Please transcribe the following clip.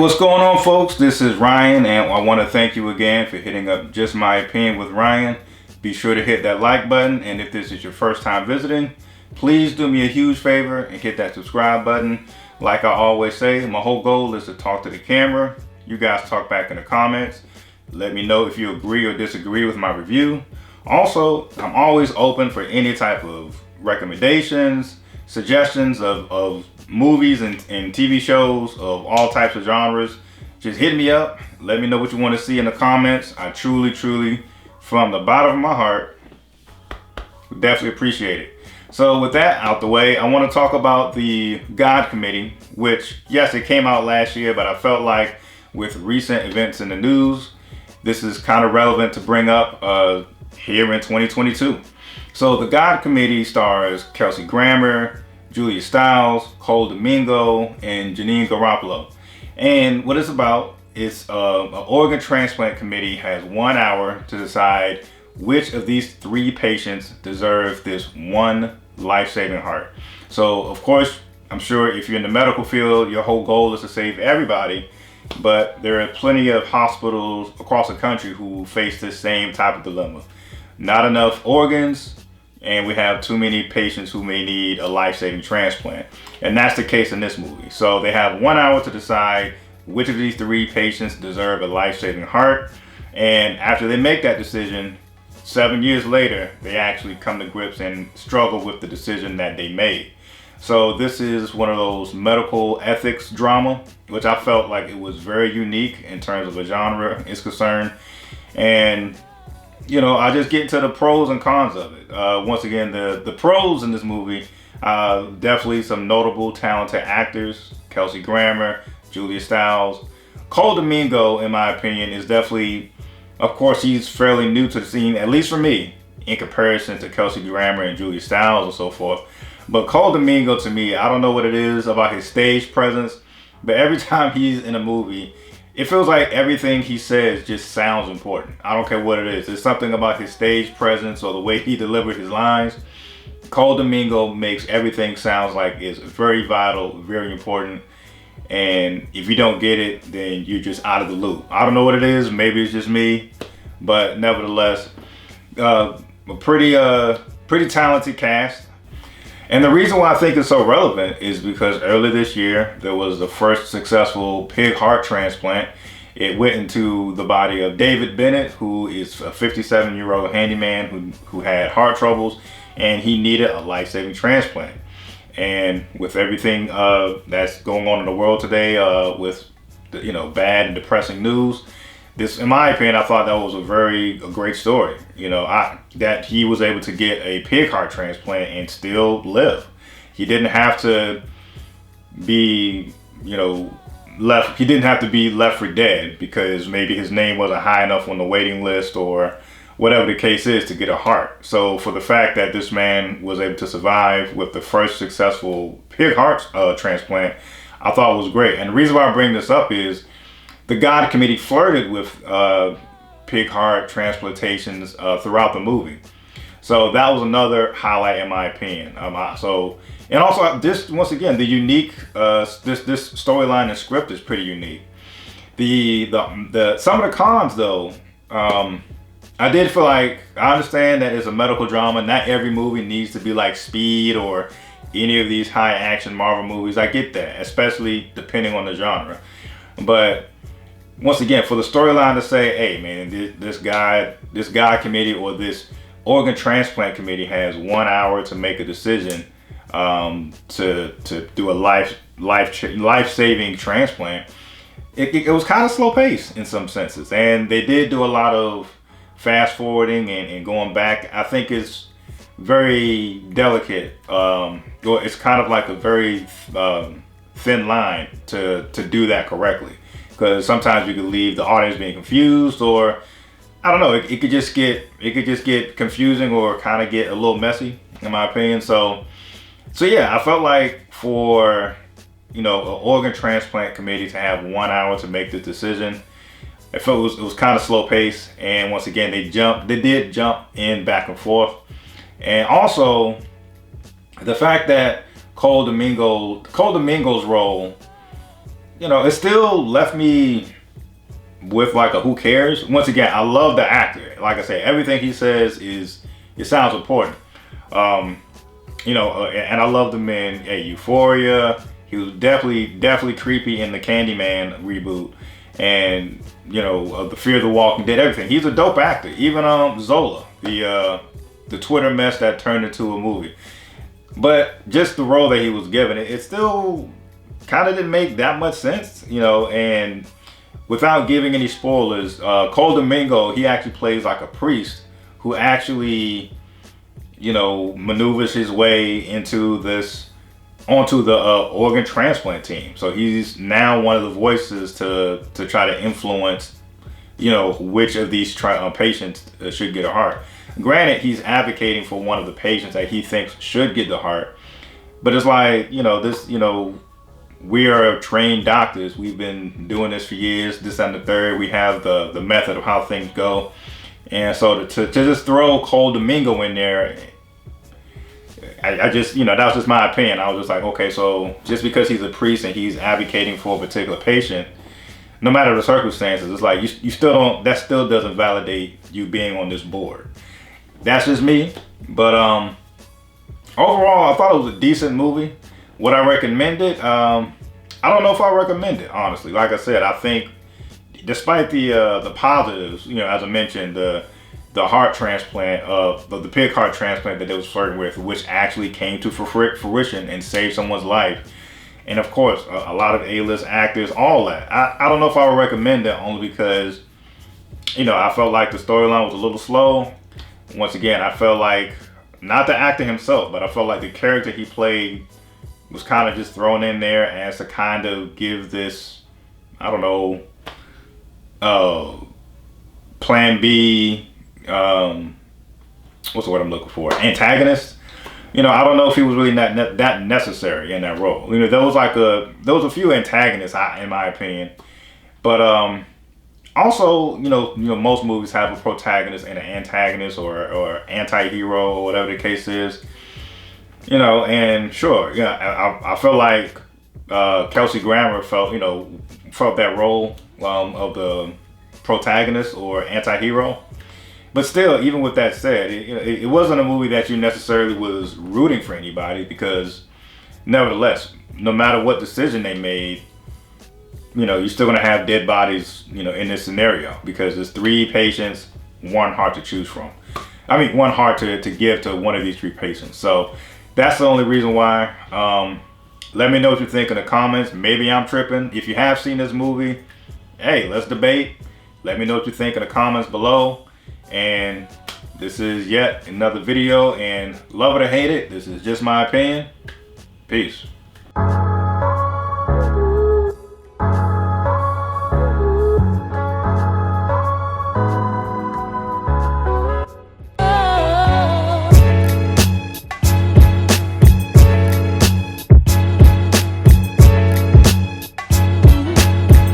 What's going on, folks? This is Ryan, and I want to thank you again for hitting up Just My Opinion with Ryan. Be sure to hit that like button, and if this is your first time visiting, please do me a huge favor and hit that subscribe button. Like I always say, my whole goal is to talk to the camera. You guys talk back in the comments. Let me know if you agree or disagree with my review. Also, I'm always open for any type of recommendations, suggestions of movies and TV shows of all types of genres. Just hit me up. Let me know what you want to see in the comments. I truly, from the bottom of my heart, definitely appreciate it. So with that out the way, I want to talk about the God Committee, which, yes, it came out last year, but I felt like with recent events in the news, this is kind of relevant to bring up here in 2022. So the God Committee stars Kelsey Grammer, Julia Stiles, Cole Domingo, and Janine Garoppolo. And what it's about is an organ transplant committee has 1 hour to decide which of these 3 patients deserve this one life-saving heart. So, of course, I'm sure if you're in the medical field, your whole goal is to save everybody. But there are plenty of hospitals across the country who face this same type of dilemma. Not enough organs, and we have too many patients who may need a life-saving transplant. And that's the case in this movie. So they have 1 hour to decide which of these 3 patients deserve a life-saving heart. And after they make that decision, 7 years later, they actually come to grips and struggle with the decision that they made. So this is one of those medical ethics drama, which I felt like it was very unique in terms of a genre is concerned. And you know, I just get into the pros and cons of it. Once again, the pros in this movie, definitely some notable, talented actors. Kelsey Grammer, Julia Stiles. Cole Domingo, in my opinion, is definitely, of course, he's fairly new to the scene, at least for me, in comparison to Kelsey Grammer and Julia Stiles and so forth. But Cole Domingo, to me, I don't know what it is about his stage presence, but every time he's in a movie, it feels like everything he says just sounds important. I don't care what it is. There's something about his stage presence or the way he delivered his lines. Cole Domingo makes everything sound like it's very vital, very important. And if you don't get it, then you're just out of the loop. I don't know what it is. Maybe it's just me. But nevertheless, a pretty talented cast. And the reason why I think it's so relevant is because earlier this year, there was the first successful pig heart transplant. It went into the body of David Bennett, who is a 57-year-old handyman who had heart troubles, and he needed a life-saving transplant. And with everything that's going on in the world today, with bad and depressing news, this, in my opinion, I thought that was a great story. That he was able to get a pig heart transplant and still live. He didn't have to be, left. He didn't have to be left for dead because maybe his name wasn't high enough on the waiting list or whatever the case is to get a heart. So for the fact that this man was able to survive with the first successful pig heart transplant, I thought was great. And the reason why I bring this up is the God Committee flirted with pig heart transplantations throughout the movie. So that was another highlight in my opinion. And also this, once again, the unique, this storyline and script is pretty unique. The some of the cons though, I did feel like, I understand that it's a medical drama. Not every movie needs to be like Speed or any of these high action Marvel movies. I get that, especially depending on the genre. But once again, for the storyline to say, hey man, this God Committee or this organ transplant committee has 1 hour to make a decision to do a life-saving transplant, it was kind of slow paced in some senses. And they did do a lot of fast forwarding and going back. I think it's very delicate. It's kind of like a very thin line to do that correctly. Because sometimes you could leave the audience being confused, or I don't know, it could just get confusing or kind of get a little messy, in my opinion. So yeah, I felt like for an organ transplant committee to have 1 hour to make this decision, I felt it was kind of slow paced. And once again, they did jump in back and forth. And also the fact that Cole Domingo's role you know, it still left me with like a who cares. Once again, I love the actor. Like I say, everything he says it sounds important. You know, and I loved him in Euphoria. He was definitely creepy in the Candyman reboot, and you know, the Fear of the Walking Dead. Everything. He's a dope actor. Even Zola, the Twitter mess that turned into a movie. But just the role that he was given, it still kind of didn't make that much sense, you know. And without giving any spoilers, Cole Domingo, he actually plays like a priest who actually, you know, maneuvers his way onto the organ transplant team. So he's now one of the voices to try to influence, you know, which of these patients should get a heart. Granted, he's advocating for one of the patients that he thinks should get the heart, but it's like, you know, this, you know, we are trained doctors. We've been doing this for years, this and the third. We have the method of how things go. And so to just throw Cole Domingo in there, I just, you know, that was just my opinion. I was just like, okay, so just because he's a priest and he's advocating for a particular patient, no matter the circumstances, it's like you still don't, that still doesn't validate you being on this board. That's just me. But overall, I thought it was a decent movie. Would I recommend it? I don't know if I recommend it, honestly. Like I said, I think despite the positives, you know, as I mentioned, the heart transplant, the pig heart transplant that they was flirting with, which actually came to fruition and saved someone's life. And of course, a lot of A-list actors, all that. I don't know if I would recommend it, only because, you know, I felt like the storyline was a little slow. Once again, I felt like, not the actor himself, but I felt like the character he played was kind of just thrown in there as to kind of give this, I don't know, plan B, what's the word I'm looking for? Antagonist. You know, I don't know if he was really that necessary in that role. You know, there was a few antagonists, in my opinion, but also, you know, most movies have a protagonist and an antagonist or anti-hero or whatever the case is. You know, and sure, yeah, I felt like Kelsey Grammer felt that role of the protagonist or anti-hero. But still, even with that said, it wasn't a movie that you necessarily was rooting for anybody, because nevertheless, no matter what decision they made, you know, you're still going to have dead bodies, you know, in this scenario, because there's 3 patients, 1 heart to choose from. I mean, 1 heart to give to one of these 3 patients. So that's the only reason why. Let me know what you think in the comments. Maybe I'm tripping. If you have seen this movie, hey, let's debate. Let me know what you think in the comments below. And this is yet another video, and love it or hate it, this is just my opinion. Peace.